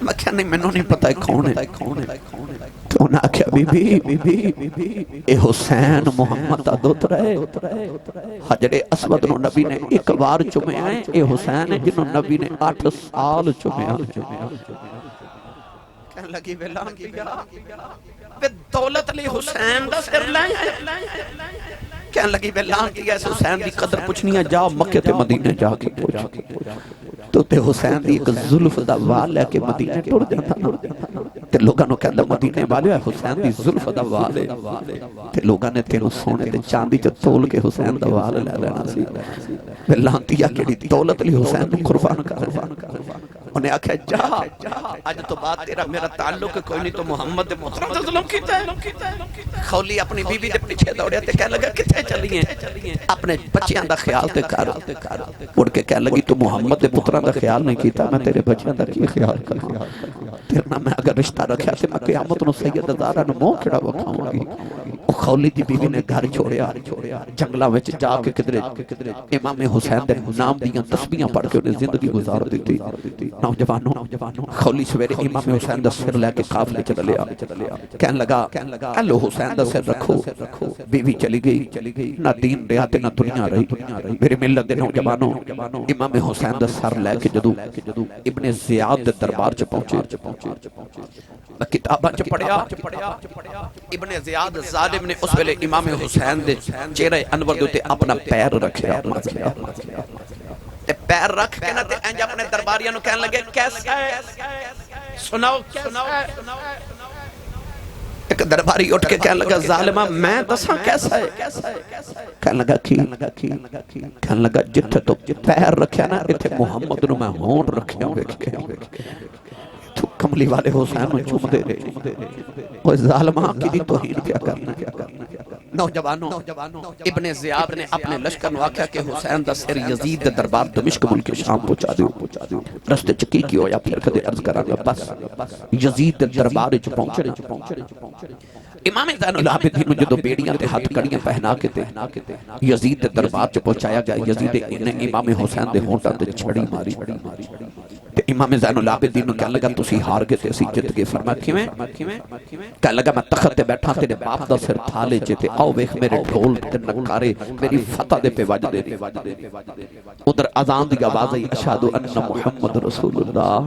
میں کہا نہیں میں نہیں پتہ ہے کون ہے؟ تو انہوں نے آکھیا بی بی اے حسین محمد دا دوت رہے، حجر اسود نو نبی نے ایک بار چومے آئے، اے حسین ہے جنہوں نبی نے 8 سال چومے آئے۔ کہنے لگی ویلان کیا بے دولت لی حسین دا سر لائیں، کہنے لگی ویلان کیا اس حسین دی قدر پوچھنی ہے جاؤ مکہ تے مدینہ جا کے پوچھ، تو تے حسین دی ایک ظلف دا وال ہے کہ مدینہ ٹوڑ جاتا نا، تے لوگاں نو کہندہ مدینہ والے ہے حسین دی ظلف دا وال ہے، تے لوگاں نے تینوں سونے تے چاندی چا تول کے حسین دا وال لے لینا سی، ویلان کیا کہ دولت لی حسین دی قربان کر، انہیں آکھا جا آج تو بات تیرا میرا تعلق کوئی نہیں تو محمد دے محترم دے ظلم کیتا ہے۔ خولی اپنی بی بی دے پیچھے دوڑیا تے کہہ لگا کتے چلی ہیں اپنے بچیاں دا خیال تے کر، اڑ کے کہہ لگی تو محمد دے پتران دا خیال نہیں کیتا میں تیرے بچیاں دا کی خیال کرنا، تیرنا میں اگر رشتہ رکھیا تے میں قیامت نو سید زہرا نو منہ کھڑا وکھاؤں گی۔ خولی دی بی بی نے گھر چھوڑیا، جنگلہ وچ جا کے کدرے امام حسین دے نام دیاں تسبیحاں پڑھ کے انہیں زندگی گزار دیتی۔ نوجوانوں خولی سویرے امام حسین دا سر لے کے قافلے چل لیا، کہنے لگا ایلو حسین دا سر رکھو، بیوی چلی گئی، نہ دین رہا تے نہ دنیا رہی۔ میرے ملت دے نوجوانوں امام حسین دا سر لے کے جدو ابن زیاد دے دربار چ پہنچے، کتاباں چ پڑھیا ابن زیاد ظالم نے اس ویلے امام حسین دے چہرے انور دے اپنا پیر رکھیا، تے پیر رکھ کے نہ تے انج اپنے درباریاں نو کہنے لگے کیسا ہے سناؤ۔ ایک درباری اٹھ کے کہنے لگا ظالمہ میں دساں کیسا ہے؟ کہنے لگا کی؟ کہنے لگا جتھے تو پیر رکھیا نا اتھے محمد نو میں ہون رکھیا تو کملی والے حسین میں چوم دے رہے، وہ ظالمہ کی دی توہین کیا کرنا۔ نوجوانوں ابن زیاد نے اپنے لشکر نو آکھا کہ حسین دا سر یزید دے دربار دمشق ملک شام پہنچا دیو، رستے چکی کی ہویا پھر کدے عرض کرا گا بس یزید دے دربار وچ پہنچے۔ امام زین العابدین جدو بیڑیاں تے ہاتھ کڑیاں پہنا کے تے یزید دے دربار چ پہنچایا گیا، یزید نے امام حسین دے ہونٹاں تے چھڑی ماری، تے امام زین العابدین کہنے لگا تسی ہار گئے تے اسی جت گئے۔ فرمایا کیویں؟ کہنے لگا میں تخت تے بیٹھا تیرے باپ دا سر تھالے چ تے آؤ ویکھ میرے ڈھول تے نکارے میری فتح دے پہ وجدے، ادھر اذان دی آواز آئی اشہد ان محمد رسول اللہ۔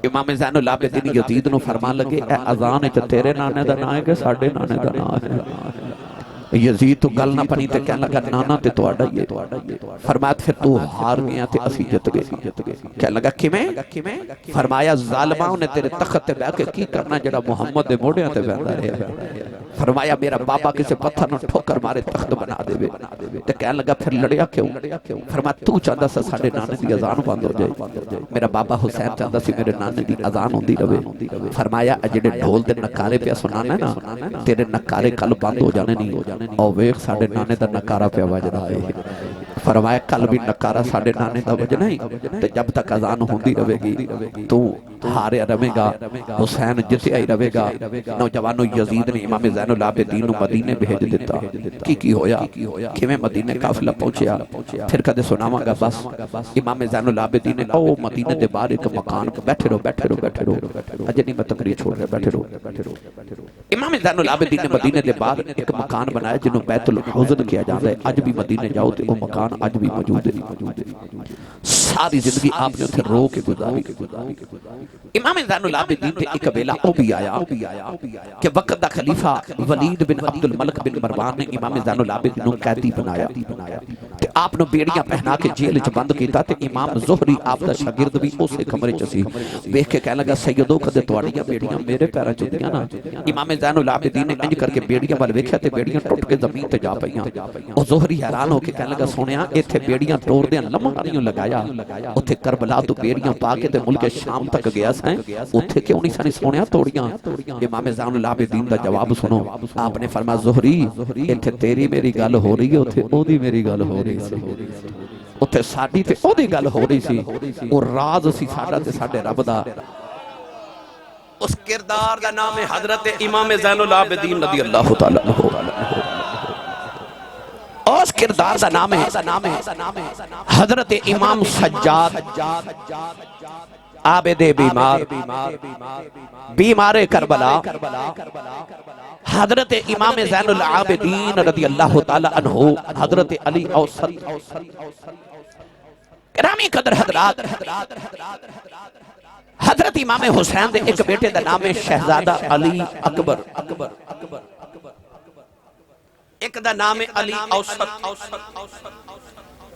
امام زین العابدین یزید نو فرمان لگے اے اذان چ تیرے نانے دا نام ہے کہ ساڈے نانے دا نام ہے؟ یزید تو گل نہ پنی تے کہنے لگا نانا تے تواڈا ہی ہے۔ فرمایا پھر تو ہار گیا تے اسی جت گئے۔ کہنے لگا کیویں؟ فرمایا ظالماں نے تیرے تخت تے بیٹھ کے کی کرنا جڑا محمد دے موڑیاں تے بہندا رہیا۔ فرمایا میرا بابا کسے پتھر نہ ٹھوکر مارے تخت بنا دے تے کہنے لگا پھر لڑیا کیوں؟ فرمایا تو چاہندا سی ساڈے نانے دی اذان بند ہو جائے، میرا بابا حسین چاہندا سی میرے نانے دی اذان ہوندی رہے۔ فرمایا جڑے ڈھول تے نکارے پیا سنانا نا تیرے نکارے کل بند ہو جانے نہیں، او ویکھ ساڈے نانے دا نکارا پیا وج رہا ہے۔ فرمایا کل بھی نکارا ساڑھے نانے دا وجہ نہیں تے جب تک اذان ہوندی رہے گی تو ہارے رہے گا حسین جتے آئی رہے گا نوجوانو یزید نے امام زین العابدین مدینے بھیج دیتا کی ہویا کیویں مدینے قافلہ پہنچیا پھر کدے سناواں گا بس امام زین العابدین نے او مدینے دے باہر ایک مکان بیٹھے رہو اجے نہیں میں تقریر چھوڑ رہے بیٹھے رہو امام زین العابدین نے مدینے دے باہر ایک مکان بنایا جنہوں بیت الحزن کیا جاتا ہے اج بھی مدینے جاؤ تے وہ مکان آج بھی موجود ہے ساری زندگی آپ نے اتھے رو کے گزاری امام زین العابدین تے ایک ویلا او بھی آیا کہ وقت دا خلیفہ ولید بن عبد الملک بن مروان نے امام زین العابدین کو قیدی بنایا تے آپ نے بیڑیاں پہنا کے جیل وچ بند کیتا تے امام زہری آپ دا شاگرد بھی اسے کمرے چ سی دیکھ کے کہنے لگا سیدو کدے تواڈیاں بیڑیاں میرے پیراں چ ہوندیاں نا امام زین العابدین نے انج کر کے بیڑیاں ول ویکھیا تے بیڑیاں ٹوٹ کے زمین تے جا پئیاں او زہری حیران ہو کے کہنے لگا سونیا ایتھے بیڑیاں توڑ دیاں لمحہ نہیں لگایا اتھے کربلا تو بیڑیاں پا کے تے ملک شام تک گیا سائیں اتھے کیوں نہیں سانی سونیا توڑیاں امام زین العابدین دا جواب سنو آپ نے فرمایا زہری ایتھے تیری میری گل ہو رہی ہے اتھے او دی میری گل ہو رہی سی اتھے ساڈی تے او دی گل ہو رہی سی اور راز سی ساڈا تے ساڈے رب دا اس کردار دا نام ہے حضرت امام زین العابدین رضی اللہ تعالی عنہ اس کردار دا نام ہے حضرت امام سجاد عابد بیمار کربلا حضرت امام زین العابدین رضی اللہ تعالی عنہ حضرت علی اوسط کرامی قدر حضرات حضرت امام حسین دے ایک بیٹے دا نام ہے شہزادہ علی اکبر ایک دا نام علی اوسط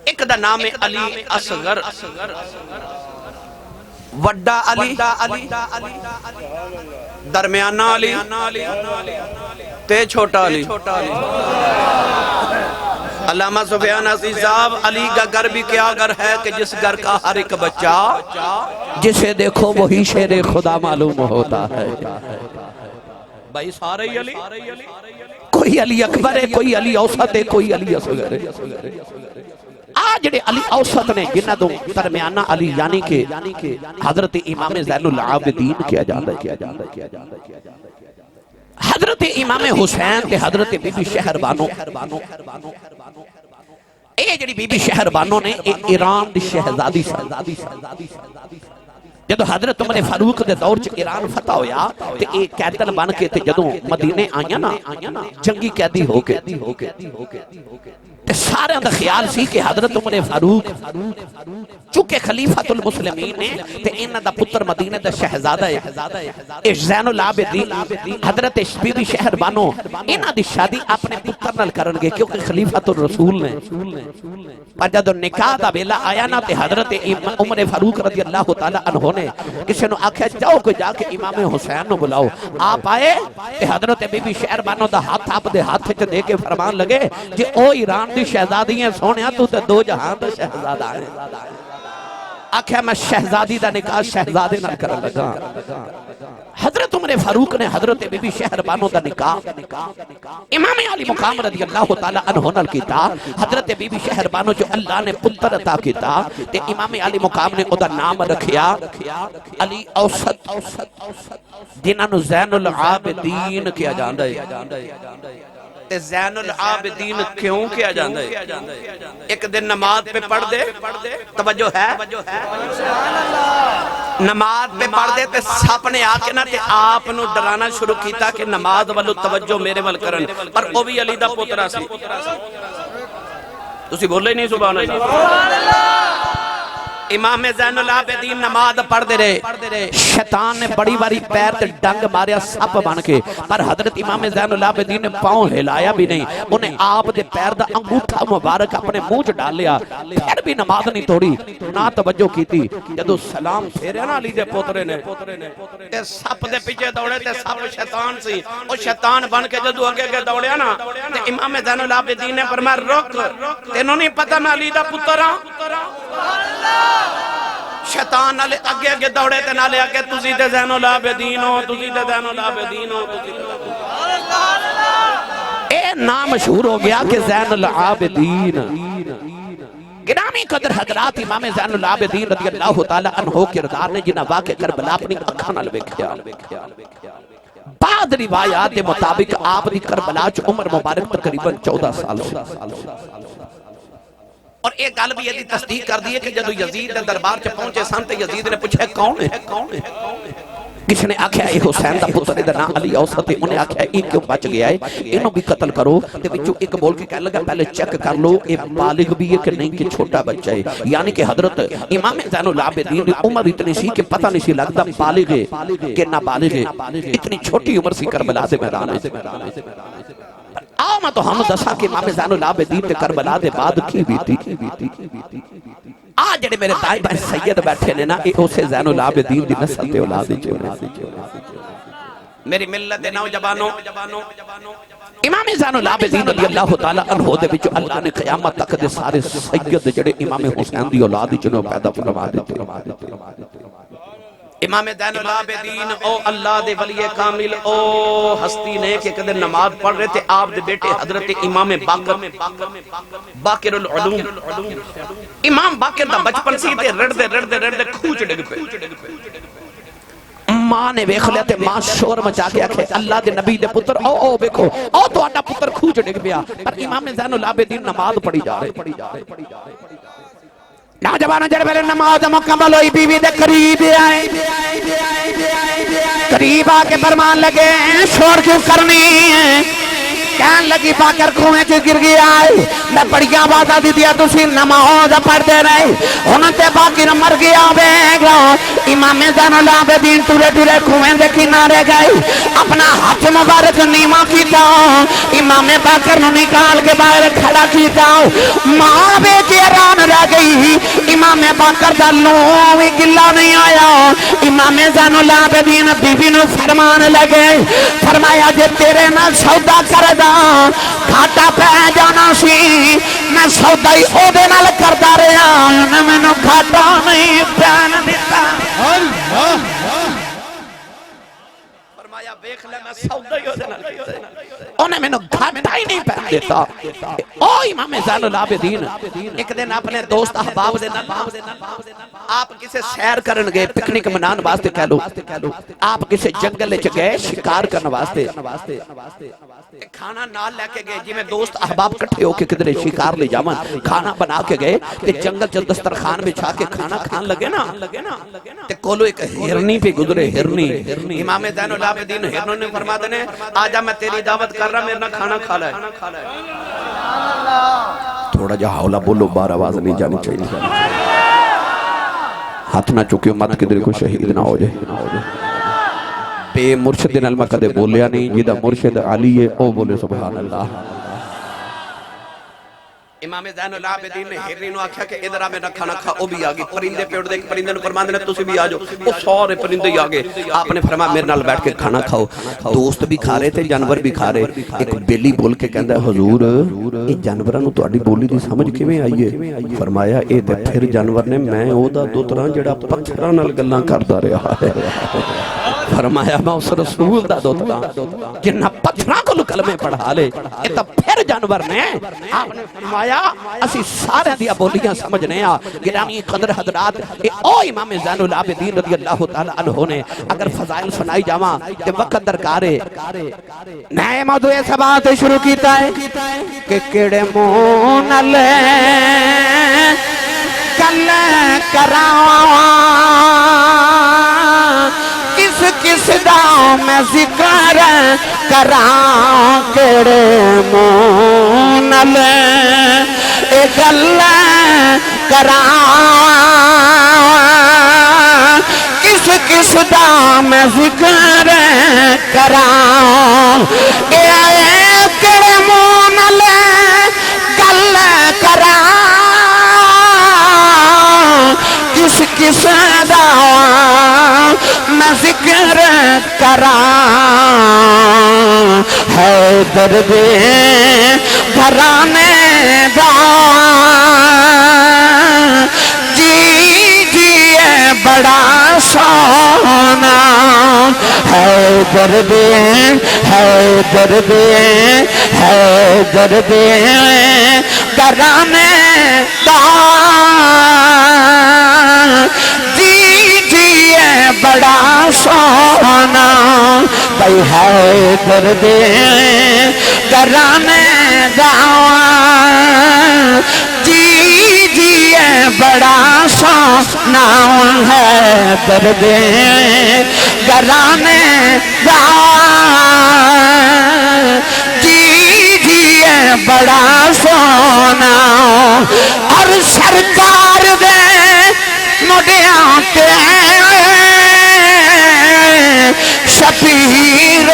ایک دا نام علی اصغر وڈا علی درمیانہ علی تے چھوٹا علی علامہ سفیان عزیز صاحب علی کا گھر بھی کیا گھر ہے کہ جس گھر کا ہر ایک بچہ جسے دیکھو وہی شیر خدا معلوم ہوتا ہے بھائی سارے علی کوئی علی اکبر ہے کوئی علی اوسط ہے کوئی علی اصغر ہے آج جڑے علی اوسط نے جنہ دو درمیانہ علی یعنی کہ حضرت امام زین العابدین کیا جاتا ہے حضرت امام حسین تے حضرت بی بی شہر بانو اے جڑی بی بی شہر بانو نے ایران دی شہزادی جدو حضرت عمر فاروق دے دور چ ایران فتح ہویا تے اے قیدن بن کے تے جدو مدینے آئیاں نا جنگی قیدی ہو کے تے سارے اندر خیال سی کہ حضرت عمر فاروق چونکہ خلیفۃ المسلمین نے تے انہاں دا پتر مدینے دا شہزادہ ہے زین العابدین حضرت بی بی شہر بانو انہاں دی شادی اپنے پتر نال کرن گے کیونکہ خلیفۃ الرسول نے پر جدو نکاح دا ویلا آیا نا تے حضرت عمر فاروق رضی اللہ تعالی عنہ نے کسی نو آکھیا جاؤ کہ جا کے امام حسین نو بلاؤ آپ آئے تے حضرت بی بی شہر بانو دا ہاتھ آپ دے ہاتھ چ دے کے فرمان لگے جی او ایران دی شہزادی ہیں سونیا تو تے دو جہاں دا شہزادہ ہے آکھیا میں شہزادی دا نکاح شہزادے نہ کر لگا حضرت عمر فاروق نے حضرت بی بی شہر بانو دا نکاح امام علی مقام رضی اللہ تعالی عنہ نال کیتا حضرت بی بی شہر بانو جو اللہ نے پتر عطا کیتا تے امام علی مقام نے او دا نام رکھیا علی اوسط جنہاں نو زین العابدین کیا جاندا ہے تے زین العابدین کیوں کیا جاندا ہے ایک دن نماز پہ پڑھ دے توجہ ہے نماز پہ پڑھ دے تے سپ نے آ کے نا تے آپ نو ڈرانا شروع کیتا کہ نماز والو توجہ میرے ول کرن پر او بھی علی دا پوترا سی تسی بولے نہیں سبحان اللہ امام زین العابدین نماز پڑھ دے رہے شیطان نے بڑی باری پیر تے ڈنگ ماریا سپ بن کے پر حضرت امام زین العابدین نے پاؤں ہلایا بھی نہیں انہیں آپ دے پیر دا انگوٹھا مبارک اپنے منہ چ ڈال لیا پھر بھی نماز نہیں توڑی نہ توجہ کیتی جدو سلام پھیریا نا علی دے پوترے نے تے سپ دے پیچھے دوڑے تے سپ شیطان سی او شیطان بن کے جدو اگے اگے دوڑیا نا تے امام زین العابدین نے فرمایا رک تینوں نہیں پتہ میں علی دا پتر ہاں شیطان نالے اگے اگے دوڑے تے نالے اگے تسی تے زین العابدین ہو تسی تے زین العابدین ہو اے نام مشہور ہو گیا کہ زین العابدین گرامی قدر حضرات امام زین العابدین رضی اللہ تعالیٰ عنہ کردار نے جنہ واقع کربلا اپنی اکھاں نال ویکھیا بعد روایات کے مطابق آپ دی کربلا چ عمر مبارک تقریباً 14 سال سے اور ایک گل بھی یہ تصدیق کر دی ہے کہ جدو یزید نے دربار چ پہنچے سن تے یزید نے پوچھا کون ہے کسی نے آکھیا اے حسین دا پتر دا نام علی اوسط ہے انہیں آکھیا اے کیوں بچ گیا ہے انہوں بھی قتل کرو تے وچوں ایک بول کے کہنے لگا پہلے چیک کر لو اے بالغ بھی ہے کہ نہیں کہ چھوٹا بچہ ہے یعنی کہ حضرت امام زین العابدین دی عمر اتنی سی کہ پتہ نہیں سی لگتا بالغ ہے کہ نابالغ ہے اتنی چھوٹی عمر سی کربلا دے میدان ہے آؤ میں تو ہم دسا کہ امام زین العابدین تے کربلا دے بعد کی بیتی آج جڑے میرے دائیں بائیں سید بیٹھے نے نا اسے زین العابدین دی نسل تے اولاد میری ملت نوجوانوں امام زین العابدین رضی اللہ تعالیٰ عنہ دے وچ اللہ نے قیامت تک دے سارے سید جڑے امام حسین دی اولاد جنہوں پیدا فرما دیتے امام زین العابدین او اللہ دے ولی کامل او ہستی نے کہ کدے نماز پڑھ رہے تھے آپ دے بیٹے حضرت امام باقر العلوم امام باقر دا بچپن سی تے رڑ دے کھوچ ڈگ پہ ماں نے ویکھ لیا تے ماں شور مچا کے آکھے اللہ دے نبی دے پتر او بیکھو او تو آٹا پتر کھوچ ڈگ پیا پر امام زین العابدین نماز پڑھی جا رہے نوجوانوں جڑے پہلے نماز مکمل ہوئی بیوی دے قریب آئے قریب آ کے فرمان لگے شور کیوں کرنی ہے کہن لگی باقر کنویں چ گر گیا ہے میں بڑیاں آوازاں دی دیا تسی نماز پڑھتے رہے انہاں تے باقر مر گیا ہوگا امام زین العابدین ٹرے کنویں دے کنارے گئے اپنا ہاتھ مبارک نیواں کیتا امام باقر نو نکال کے باہر کھڑا کیتا ماں بیٹی حیران رہ گئی امام باقر دا لوں بھی گلا نہیں آیا امام زین العابدین بیوی نو فرمان لگے فرمایا جے تیرے نال سودا کردا کھاٹا پہ جانا سی میں سودا ہی او دے نال کردا رہا انہیں میں نو کھاٹا نہیں پہن دیتا فرمایا بیکھ لے میں سودا ہی او دے نال انہیں میں نو گھاٹا ہی نہیں پہن دیتا او امام زین العابدین ایک دن اپنے دوست احباب دے نال آپ کسے سیر کرن گئے پکنک منان واسطے کہہ لو آپ کسے جنگل چ گئے شکار کرن واسطے کھانا نال لے کے گئے جی میں دوست احباب کٹھے ہو کے کدھر شکار لے جاون کھانا بنا کے گئے تے جنگل چ دسترخوان بچھا کے کھانا کھان لگے نا تے کولو ایک ہرنی پہ گزرے ہرنی امام زین العابدین ہرنوں نے فرما دینے آجا میں تیری دعوت کر رہا میرے نہ کھانا کھا لائے تھوڑا جا حولا بولو بار آواز نہیں جانی چاہیے ہاتھ نہ چکیو مت کدھر کو شہید نہ ہو جائے بے مرشد علمہ کدے بولیا نہیں جیدہ مرشد علی ہے او بولے سبحان اللہ امام زین العابدین نے ہرنی نو آکھا کہ ادھر میں نہ کھانا کھا او بھی آگے پرندے پیڑ دے پرندے نو فرمان دینے تُسی بھی آجو او سارے پرندے ہی آگے آپ نے فرمایا میرے نال بیٹھ کے کھانا کھاؤ دوست بھی کھا رہے تھے جانور بھی کھا رہے ایک بیلی بول کے کہندہ ہے حضور اے جانورہ نو تو اڈی بولی دی سمجھ کیویں آئیے فرمایا اے دے پھر جانور نے میں او دا دو طرح جڑا پتھراں نال گلاں کردا رہا ہے فرمایا میں اس رسول دا دوتا جنہ پتھراں کو کلمے پڑھا لے اے تا پھر جانور نے آپ نے فرمایا اسی سارے دیا بولیاں سمجھنے گرامی قدر حضرات اے او امام زین العابدین رضی اللہ تعالیٰ عنہ نے اگر فضائل سنائی جاواں کہ وقت درکارے نئے موضوع سبات شروع کیتا ہے کہ کیڑے مونل کل کراواں کس دا میں ذکر کراں کیڑے مونل اے گل کراں کس دا میں ذکر کراں اے کیڑے مونل گل کراں کس دا میں ذکر کراں ہے درد گھرانے دا جی بڑا سونا ہے درد گرانے دار جی جیے بڑا سونا بھائی ہے درد گرانے دار جی جیے بڑا سونا ہے درد گرانے دار جی جیے بڑا سونا اور سرکار دے مڈیاں تے شبیر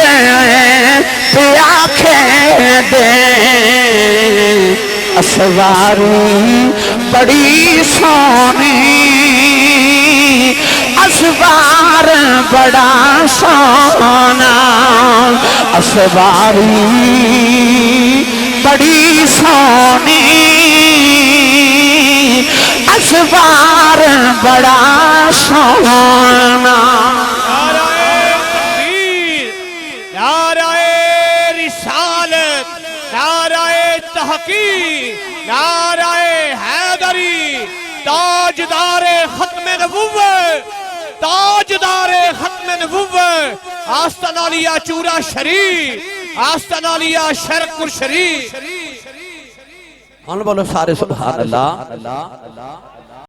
پہ آنکھیں دے اسواری بڑی سونی اسوار بڑا سونا اسواری بڑی سونی اسوار بڑا سونا نعرہ تکبیر، نعرہ رسالت، نعرہ تحقیق، نعرہ حیدری، تاجدار ختم نبوت، تاجدار ختم نبوت، آستان علیہ چورا شریف، آستان علیہ شرک شریف. بولو سارے سبحان اللہ.